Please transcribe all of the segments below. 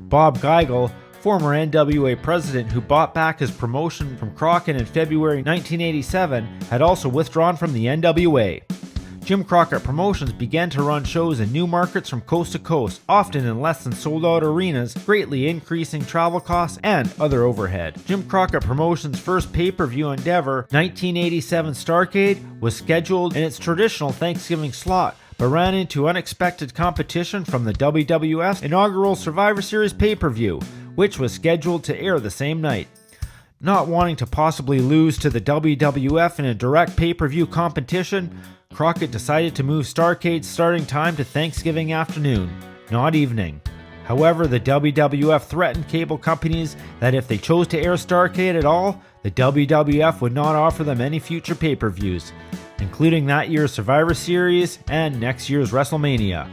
Bob Geigel, former NWA president who bought back his promotion from Crockett in February 1987, had also withdrawn from the NWA. Jim Crockett Promotions began to run shows in new markets from coast to coast, often in less than sold-out arenas, greatly increasing travel costs and other overhead. Jim Crockett Promotions' first pay-per-view endeavor, 1987 Starrcade, was scheduled in its traditional Thanksgiving slot, but ran into unexpected competition from the WWF's inaugural Survivor Series pay-per-view, which was scheduled to air the same night. Not wanting to possibly lose to the WWF in a direct pay-per-view competition, Crockett decided to move Starrcade's starting time to Thanksgiving afternoon, not evening. However, the WWF threatened cable companies that if they chose to air Starrcade at all, the WWF would not offer them any future pay-per-views, including that year's Survivor Series and next year's WrestleMania.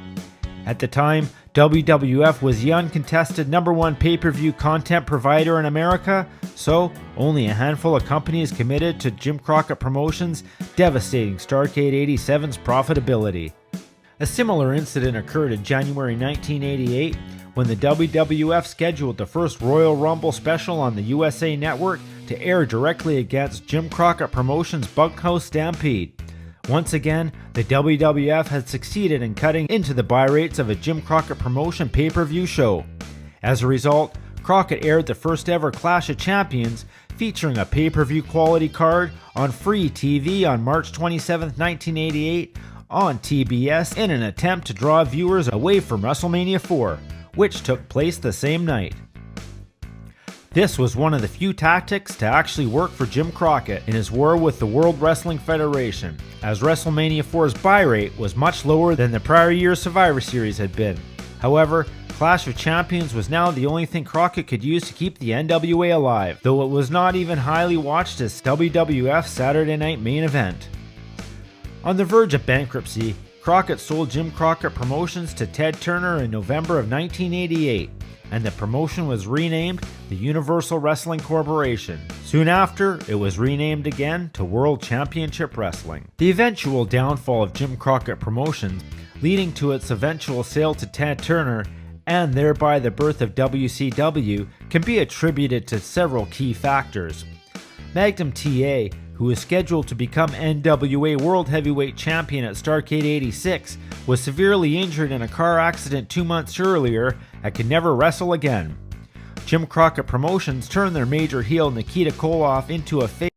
At the time, WWF was the uncontested #1 pay-per-view content provider in America, so only a handful of companies committed to Jim Crockett Promotions, devastating Starrcade 87's profitability. A similar incident occurred in January 1988 when the WWF scheduled the first Royal Rumble special on the USA Network to air directly against Jim Crockett Promotions' Bunkhouse Stampede. Once again, the WWF had succeeded in cutting into the buy rates of a Jim Crockett Promotion pay-per-view show. As a result, Crockett aired the first ever Clash of Champions, featuring a pay-per-view quality card on free TV on March 27, 1988, on TBS in an attempt to draw viewers away from WrestleMania 4, which took place the same night. This was one of the few tactics to actually work for Jim Crockett in his war with the World Wrestling Federation, as WrestleMania 4's buy rate was much lower than the prior year's Survivor Series had been. However, Clash of Champions was now the only thing Crockett could use to keep the NWA alive, though it was not even highly watched as WWF's Saturday night main event. On the verge of bankruptcy, Crockett sold Jim Crockett Promotions to Ted Turner in November of 1988, and the promotion was renamed the Universal Wrestling Corporation. Soon after, it was renamed again to World Championship Wrestling. The eventual downfall of Jim Crockett Promotions, leading to its eventual sale to Ted Turner, and thereby the birth of WCW, can be attributed to several key factors. Magnum TA, who was scheduled to become NWA World Heavyweight Champion at Starrcade 86, was severely injured in a car accident 2 months earlier and could never wrestle again. Jim Crockett Promotions turned their major heel Nikita Koloff into a face